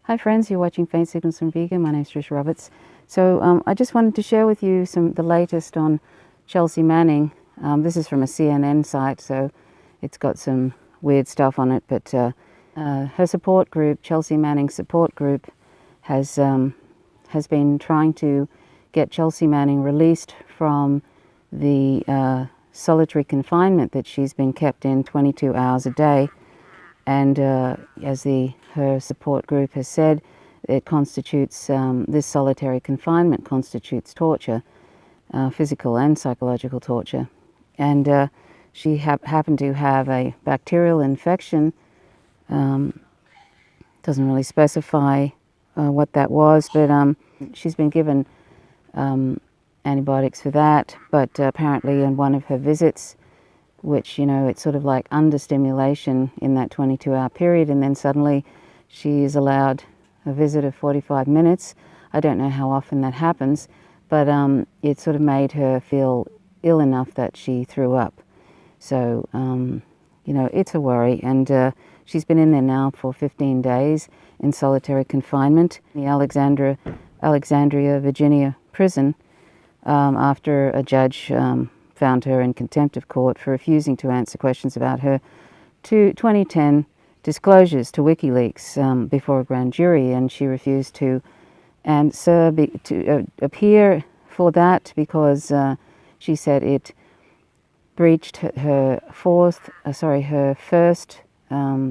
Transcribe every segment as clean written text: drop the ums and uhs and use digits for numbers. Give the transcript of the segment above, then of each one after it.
Hi friends, you're watching Faint Signals from Vegan. My name's Trish Roberts. So I just wanted to share with you the latest on Chelsea Manning. This is from a CNN site, so it's got some weird stuff on it, but her support group, Chelsea Manning's support group, has been trying to get Chelsea Manning released from the solitary confinement that she's been kept in 22 hours a day. And as her support group has said, it constitutes, this solitary confinement constitutes torture, physical and psychological torture. And she happened to have a bacterial infection. Doesn't really specify what that was, but she's been given antibiotics for that. But apparently in one of her visits, which, you know, it's sort of like understimulation in that 22-hour period, and then suddenly she is allowed a visit of 45 minutes. I don't know how often that happens, but it sort of made her feel ill enough that she threw up. So, you know, it's a worry, and she's been in there now for 15 days in solitary confinement, the Alexandria, Virginia prison, after a judge found her in contempt of court for refusing to answer questions about her 2010 disclosures to Wikileaks before a grand jury, and she refused to answer, to appear for that because she said it breached her First,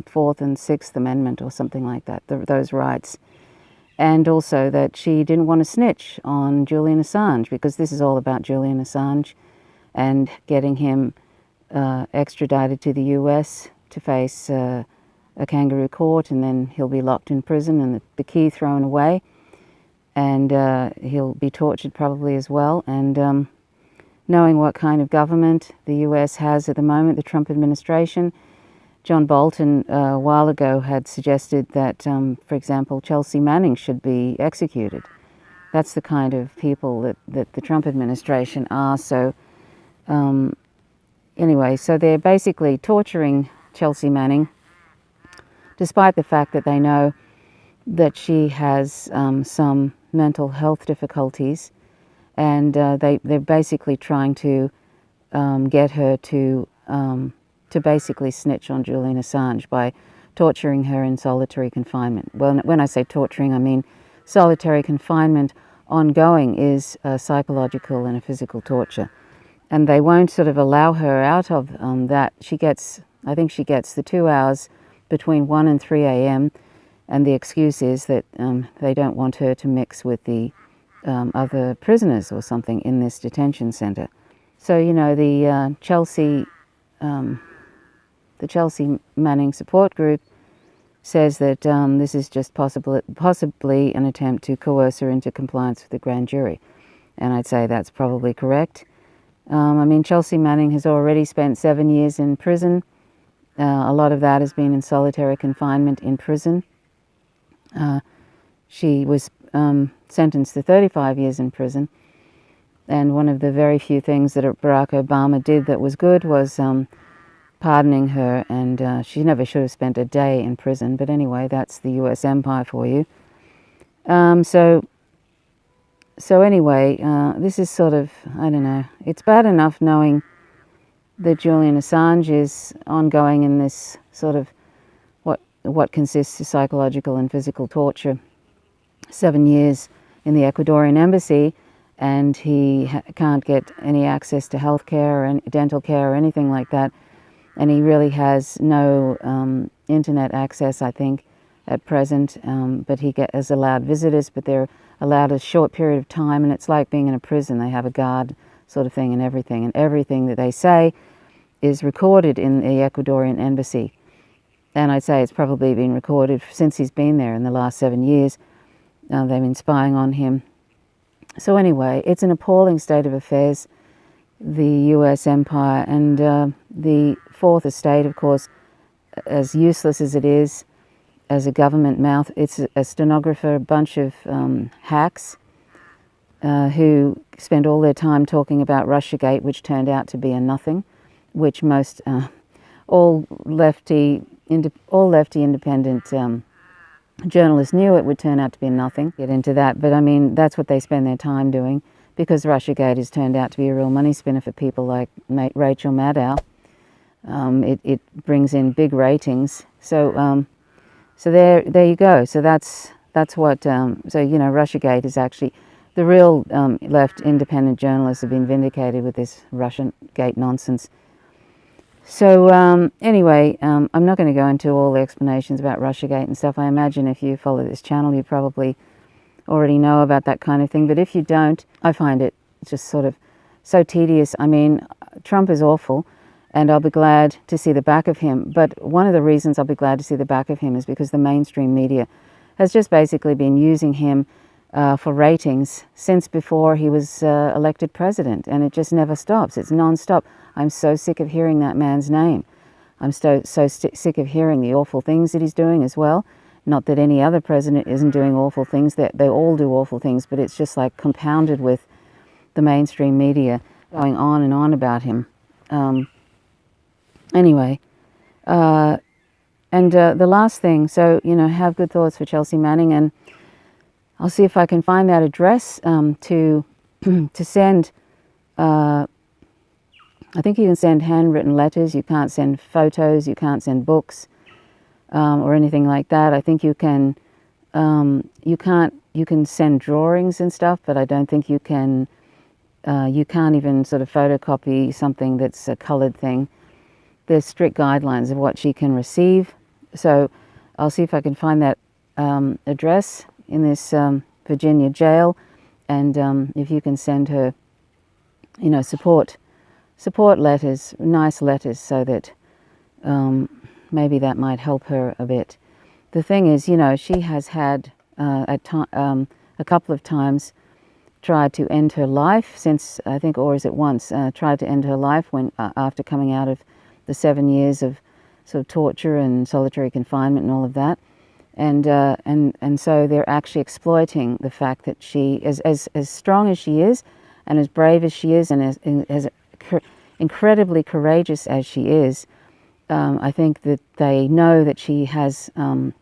Fourth, and Sixth Amendment or something like that, those rights. And also that she didn't want to snitch on Julian Assange, because this is all about Julian Assange and getting him extradited to the US to face a kangaroo court, and then he'll be locked in prison and the key thrown away, and he'll be tortured probably as well. And knowing what kind of government the US has at the moment, the Trump administration, John Bolton a while ago had suggested that, for example, Chelsea Manning should be executed. That's the kind of people that the Trump administration are. So anyway, so they're basically torturing Chelsea Manning, despite the fact that they know that she has some mental health difficulties, and they're basically trying to get her to basically snitch on Julian Assange by torturing her in solitary confinement. Well, when I say torturing, I mean solitary confinement ongoing is a psychological and a physical torture. And they won't sort of allow her out of that. I think she gets the 2 hours between 1 and 3 a.m. And the excuse is that they don't want her to mix with the other prisoners or something in this detention center. So, you know, the Chelsea Manning support group says that this is just possibly an attempt to coerce her into compliance with the grand jury. And I'd say that's probably correct. I mean, Chelsea Manning has already spent 7 years in prison. A lot of that has been in solitary confinement in prison. She was sentenced to 35 years in prison. And one of the very few things that Barack Obama did that was good was pardoning her, and she never should have spent a day in prison. But anyway, that's the US empire for you. So anyway, this is sort of, I don't know, it's bad enough knowing that Julian Assange is ongoing in this sort of what consists of psychological and physical torture. 7 years in the Ecuadorian embassy, and he can't get any access to health care or any dental care or anything like that. And he really has no internet access, I think, at present. But he is allowed visitors, but they're allowed a short period of time, and it's like being in a prison. They have a guard sort of thing and everything that they say is recorded in the Ecuadorian embassy. And I'd say it's probably been recorded since he's been there in the last 7 years. They've been spying on him. So anyway, it's an appalling state of affairs, the US empire, and the Fourth Estate, of course, as useless as it is as a government mouth, it's a stenographer, a bunch of hacks who spend all their time talking about Russiagate, which turned out to be a nothing, which all lefty independent journalists knew it would turn out to be nothing. Get into that, but I mean, that's what they spend their time doing, because Russiagate has turned out to be a real money spinner for people like Rachel Maddow. It brings in big ratings. So there you go. So that's what. So you know, Russiagate is actually the real left independent journalists have been vindicated with this Russiagate nonsense. So anyway, I'm not going to go into all the explanations about Russiagate and stuff. I imagine if you follow this channel, you probably already know about that kind of thing. But if you don't, I find it just sort of so tedious. I mean, Trump is awful, and I'll be glad to see the back of him. But one of the reasons I'll be glad to see the back of him is because the mainstream media has just basically been using him for ratings since before he was elected president, and it just never stops. It's non-stop. I'm so sick of hearing that man's name. I'm so sick of hearing the awful things that he's doing as well. Not that any other president isn't doing awful things, that they all do awful things, but it's just like compounded with the mainstream media going on and on about him. Anyway, the last thing, so, you know, have good thoughts for Chelsea Manning, and I'll see if I can find that address to send. I think you can send handwritten letters. You can't send photos. You can't send books or anything like that. I think you can. You can send drawings and stuff, but I don't think you can. You can't even sort of photocopy something that's a coloured thing. There's strict guidelines of what she can receive. So I'll see if I can find that address in this Virginia jail, and if you can send her, you know, support letters, nice letters, so that maybe that might help her a bit. The thing is, you know, she has had a couple of times tried to end her life since, I think, or is it once, tried to end her life when after coming out of the 7 years of sort of torture and solitary confinement and all of that. And so they're actually exploiting the fact that she is as strong as she is, and as brave as she is, and as incredibly courageous as she is. I think that they know that she has some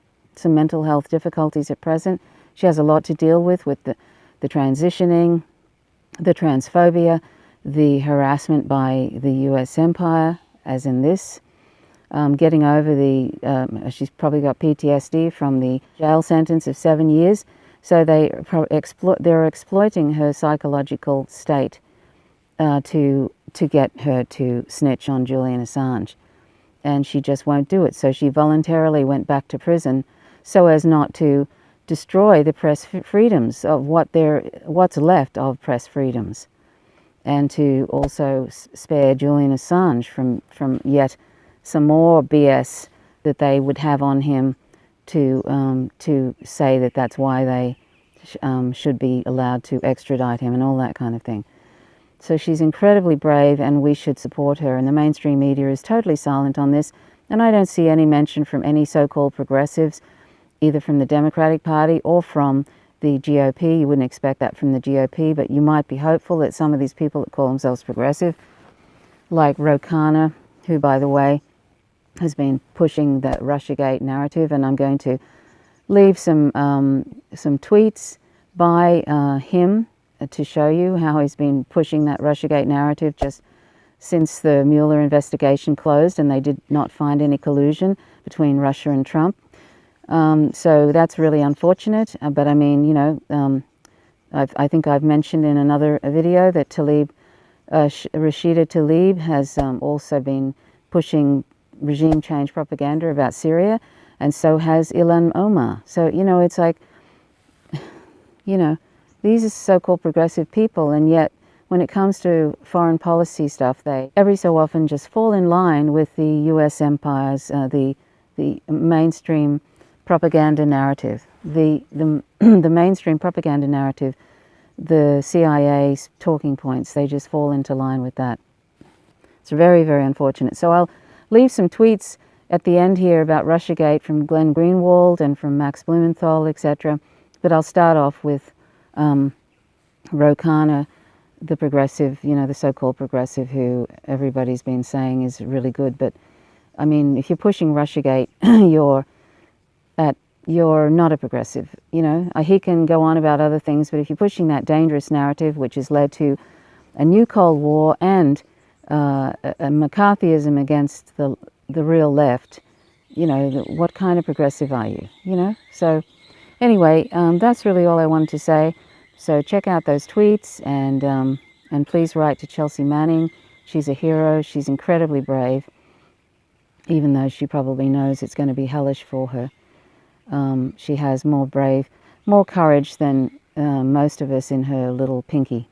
mental health difficulties at present. She has a lot to deal with the transitioning, the transphobia, the harassment by the US empire, as in this. Getting over she's probably got PTSD from the jail sentence of 7 years. So they're exploiting her psychological state to get her to snitch on Julian Assange. And she just won't do it. So she voluntarily went back to prison so as not to destroy the press freedoms of what's left of press freedoms, and to also spare Julian Assange from yet some more BS that they would have on him to say that that's why they should be allowed to extradite him and all that kind of thing. So she's incredibly brave, and we should support her. And the mainstream media is totally silent on this. And I don't see any mention from any so-called progressives, either from the Democratic Party or from the GOP. You wouldn't expect that from the GOP, but you might be hopeful that some of these people that call themselves progressive, like Ro Khanna, who, by the way, has been pushing the Russiagate narrative, and I'm going to leave some tweets by him to show you how he's been pushing that Russiagate narrative just since the Mueller investigation closed and they did not find any collusion between Russia and Trump. So that's really unfortunate, but I mean, you know, I think I've mentioned in another video that Rashida Tlaib has also been pushing regime change propaganda about Syria, and so has Ilhan Omar. So, you know, it's like, you know, these are so-called progressive people, and yet when it comes to foreign policy stuff, they every so often just fall in line with the US empires, the mainstream propaganda narrative, the mainstream propaganda narrative, the CIA's talking points, they just fall into line with that. It's very, very unfortunate. So I'll leave some tweets at the end here about Russiagate from Glenn Greenwald and from Max Blumenthal, etc. But I'll start off with Ro Khanna, the progressive, you know, the so-called progressive who everybody's been saying is really good. But, I mean, if you're pushing Russiagate, you're at you're not a progressive. You know, he can go on about other things, but if you're pushing that dangerous narrative, which has led to a new Cold War and a McCarthyism against the real left, you know, what kind of progressive are you? You know, so anyway, that's really all I wanted to say. So check out those tweets, and please write to Chelsea Manning. She's a hero. She's incredibly brave, even though she probably knows it's going to be hellish for her. She has more courage than most of us in her little pinky.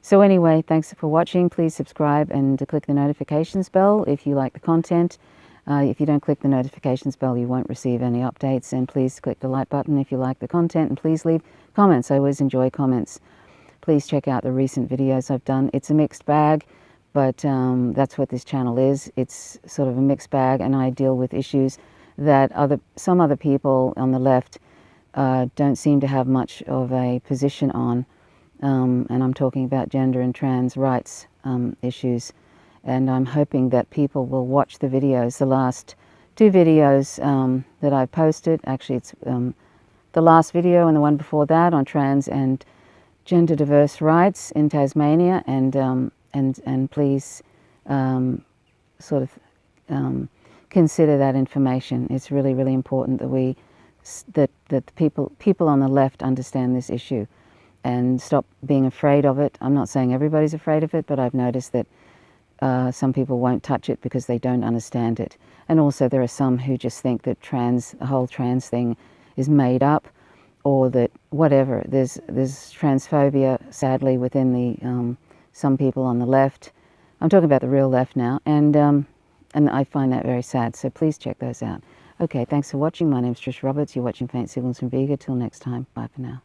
So anyway, thanks for watching. Please subscribe and click the notifications bell if you like the content. If you don't click the notifications bell, you won't receive any updates. And please click the like button if you like the content, and please leave comments. I always enjoy comments. Please check out the recent videos I've done. It's a mixed bag, but that's what this channel is. It's sort of a mixed bag, and I deal with issues that some other people on the left don't seem to have much of a position on. And I'm talking about gender and trans rights issues. And I'm hoping that people will watch the videos, the last two videos that I've posted. Actually, it's the last video and the one before that on trans and gender diverse rights in Tasmania. And please sort of consider that information. It's really, really important that that people on the left understand this issue and stop being afraid of it. I'm not saying everybody's afraid of it, but I've noticed that some people won't touch it because they don't understand it. And also there are some who just think that the whole trans thing is made up, or that whatever. There's transphobia, sadly, within the some people on the left. I'm talking about the real left now, and I find that very sad. So please check those out. Okay, thanks for watching. My name's Trish Roberts. You're watching Faint Signals from Viga. Till next time, bye for now.